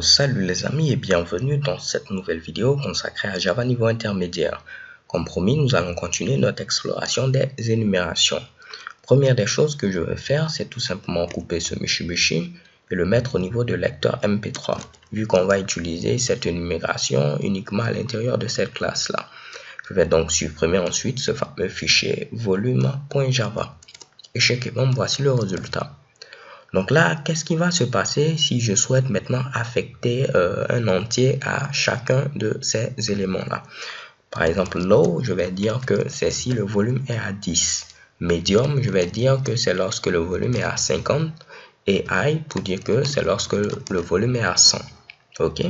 Salut les amis et bienvenue dans cette nouvelle vidéo consacrée à Java niveau intermédiaire. Comme promis, nous allons continuer notre exploration des énumérations. Première des choses que je vais faire, c'est tout simplement couper ce Mitsubishi et le mettre au niveau de lecteur MP3, vu qu'on va utiliser cette énumération uniquement à l'intérieur de cette classe-là. Je vais donc supprimer ensuite ce fameux fichier volume.java. Échec et bon, voici le résultat. Donc là, qu'est-ce qui va se passer si je souhaite maintenant affecter un entier à chacun de ces éléments-là? Par exemple, low, je vais dire que c'est si le volume est à 10. Medium, je vais dire que c'est lorsque le volume est à 50. Et high, pour dire que c'est lorsque le volume est à 100. Ok,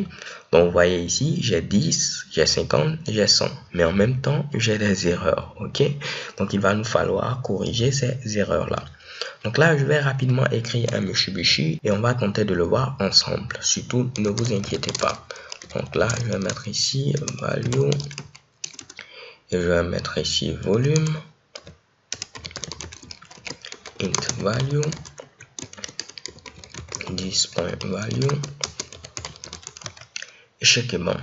donc vous voyez ici, j'ai 10, j'ai 50, j'ai 100. Mais en même temps, j'ai des erreurs. Ok, donc il va nous falloir corriger ces erreurs-là. Donc là, je vais rapidement écrire un Mitsubishi et on va tenter de le voir ensemble. Surtout, ne vous inquiétez pas. Donc là, je vais mettre ici value et je vais mettre ici volume, int value, 10.value, échec et bon.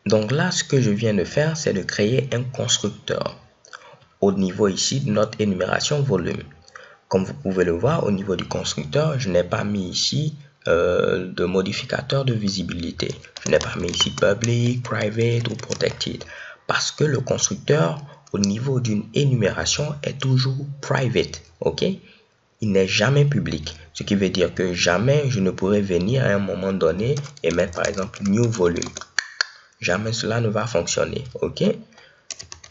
Donc là, ce que je viens de faire, c'est de créer un constructeur au niveau ici de notre énumération volume. Comme vous pouvez le voir, au niveau du constructeur, je n'ai pas mis ici de modificateur de visibilité. Je n'ai pas mis ici public, private ou protected. Parce que le constructeur, au niveau d'une énumération, est toujours private. Ok? Il n'est jamais public. Ce qui veut dire que jamais je ne pourrai venir à un moment donné et mettre par exemple new volume. Jamais cela ne va fonctionner. Ok?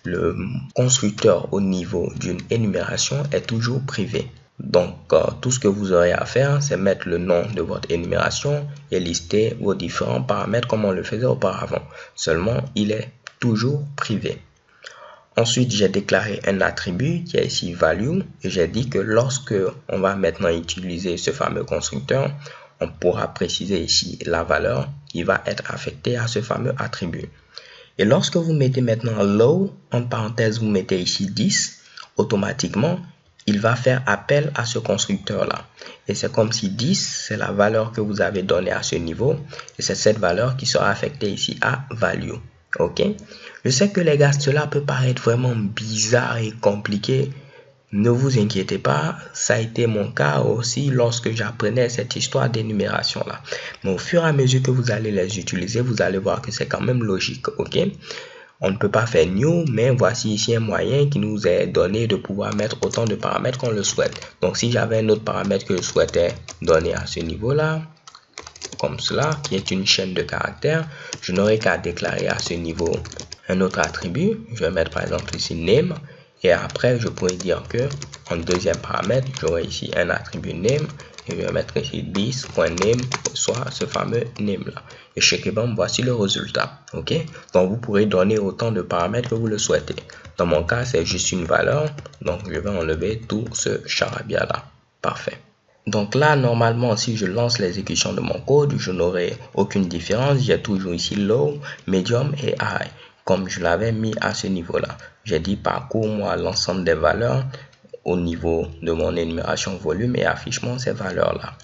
Le constructeur au niveau d'une énumération est toujours privé. Donc, tout ce que vous aurez à faire, c'est mettre le nom de votre énumération et lister vos différents paramètres comme on le faisait auparavant. Seulement, il est toujours privé. Ensuite, j'ai déclaré un attribut qui est ici value et j'ai dit que lorsque on va maintenant utiliser ce fameux constructeur, on pourra préciser ici la valeur qui va être affectée à ce fameux attribut. Et lorsque vous mettez maintenant low, en parenthèse, vous mettez ici 10, automatiquement, il va faire appel à ce constructeur-là. Et c'est comme si 10, c'est la valeur que vous avez donnée à ce niveau. Et c'est cette valeur qui sera affectée ici à value. Ok? Je sais que les gars, cela peut paraître vraiment bizarre et compliqué. Ne vous inquiétez pas, ça a été mon cas aussi lorsque j'apprenais cette histoire d'énumération là. Mais au fur et à mesure que vous allez les utiliser, vous allez voir que c'est quand même logique, ok? On ne peut pas faire new, mais voici ici un moyen qui nous est donné de pouvoir mettre autant de paramètres qu'on le souhaite. Donc si j'avais un autre paramètre que je souhaitais donner à ce niveau-là, comme cela, qui est une chaîne de caractères, je n'aurai qu'à déclarer à ce niveau un autre attribut. Je vais mettre par exemple ici name. Et après, je pourrais dire que en deuxième paramètre, j'aurai ici un attribut name. Et je vais mettre ici 10.name, soit ce fameux name là. Et chez bon, voici le résultat. Ok? Donc, vous pourrez donner autant de paramètres que vous le souhaitez. Dans mon cas, c'est juste une valeur. Donc, je vais enlever tout ce charabia là. Parfait. Donc là, normalement, si je lance l'exécution de mon code, je n'aurai aucune différence. J'ai toujours ici low, medium et high, comme je l'avais mis à ce niveau-là. J'ai dit parcours-moi l'ensemble des valeurs au niveau de mon énumération volume et affiche-moi ces valeurs-là.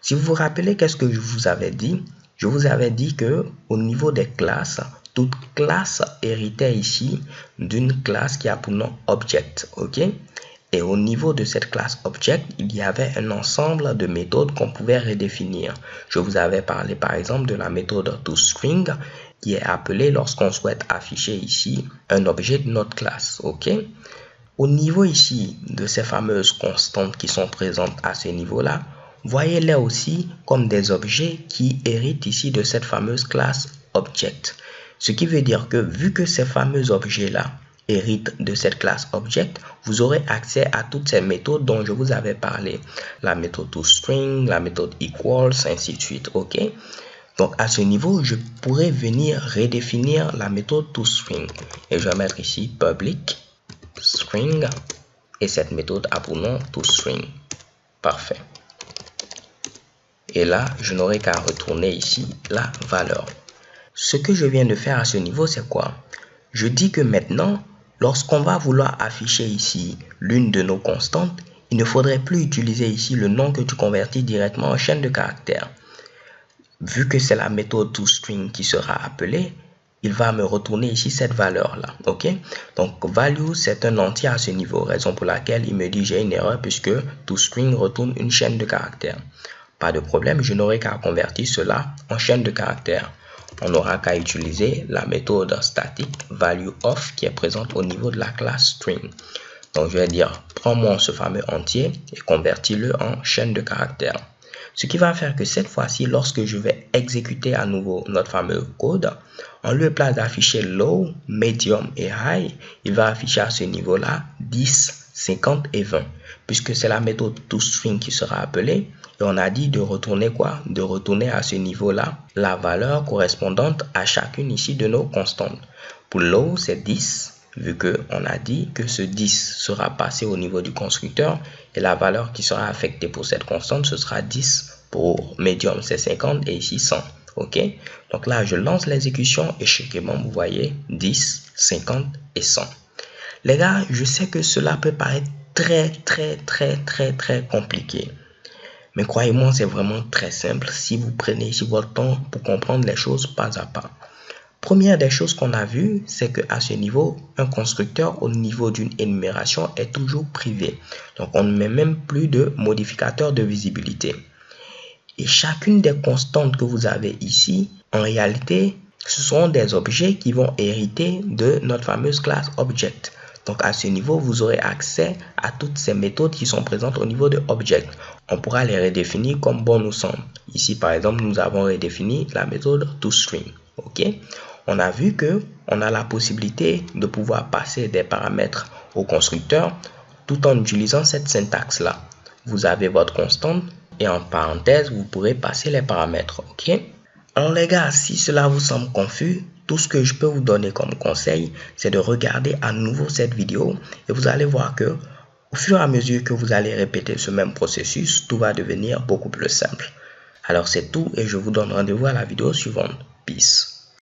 Si vous vous rappelez, qu'est-ce que je vous avais dit? Je vous avais dit que au niveau des classes, toute classe héritait ici d'une classe qui a pour nom object. Ok? Et au niveau de cette classe object, il y avait un ensemble de méthodes qu'on pouvait redéfinir. Je vous avais parlé par exemple de la méthode toString qui est appelée lorsqu'on souhaite afficher ici un objet de notre classe. Ok? Au niveau ici de ces fameuses constantes qui sont présentes à ce niveau-là, voyez-les aussi comme des objets qui héritent ici de cette fameuse classe object. Ce qui veut dire que vu que ces fameux objets-là héritent de cette classe object, vous aurez accès à toutes ces méthodes dont je vous avais parlé. La méthode toString, la méthode equals, ainsi de suite. Ok? Donc à ce niveau, je pourrais venir redéfinir la méthode toString. Et je vais mettre ici public string et cette méthode a pour nom toString. Parfait. Et là, je n'aurai qu'à retourner ici la valeur. Ce que je viens de faire à ce niveau, c'est quoi? Je dis que maintenant, lorsqu'on va vouloir afficher ici l'une de nos constantes, il ne faudrait plus utiliser ici le nom que tu convertis directement en chaîne de caractères. vu que c'est la méthode toString qui sera appelée, il va me retourner ici cette valeur-là, ok? Donc, value, c'est un entier à ce niveau, raison pour laquelle il me dit j'ai une erreur puisque toString retourne une chaîne de caractères. Pas de problème, je n'aurai qu'à convertir cela en chaîne de caractères. On n'aura qu'à utiliser la méthode statique valueOf qui est présente au niveau de la classe string. Donc, je vais dire, prends-moi ce fameux entier et convertis-le en chaîne de caractères. Ce qui va faire que cette fois-ci, lorsque je vais exécuter à nouveau notre fameux code, en lieu et place d'afficher low, medium et high, il va afficher à ce niveau-là 10, 50 et 20. Puisque c'est la méthode toString qui sera appelée, et on a dit de retourner quoi? De retourner à ce niveau-là la valeur correspondante à chacune ici de nos constantes. Pour low, c'est 10. Vu qu'on a dit que ce 10 sera passé au niveau du constructeur et la valeur qui sera affectée pour cette constante, ce sera 10. Pour medium, c'est 50 et ici 100. Ok, donc là, je lance l'exécution et schéquement, vous voyez 10, 50 et 100. Les gars, je sais que cela peut paraître très compliqué. Mais croyez-moi, c'est vraiment très simple si vous prenez ici votre temps pour comprendre les choses pas à pas. Première des choses qu'on a vues, c'est qu'à ce niveau, un constructeur au niveau d'une énumération est toujours privé. Donc, on ne met même plus de modificateur de visibilité. Et chacune des constantes que vous avez ici, en réalité, ce sont des objets qui vont hériter de notre fameuse classe Object. Donc, à ce niveau, vous aurez accès à toutes ces méthodes qui sont présentes au niveau de Object. On pourra les redéfinir comme bon nous semble. Ici, par exemple, nous avons redéfini la méthode toString. Ok? On a vu que on a la possibilité de pouvoir passer des paramètres au constructeur tout en utilisant cette syntaxe-là. Vous avez votre constante et en parenthèse, vous pourrez passer les paramètres. Ok? Alors les gars, si cela vous semble confus, tout ce que je peux vous donner comme conseil, c'est de regarder à nouveau cette vidéo et vous allez voir que au fur et à mesure que vous allez répéter ce même processus, tout va devenir beaucoup plus simple. Alors c'est tout et je vous donne rendez-vous à la vidéo suivante. Peace.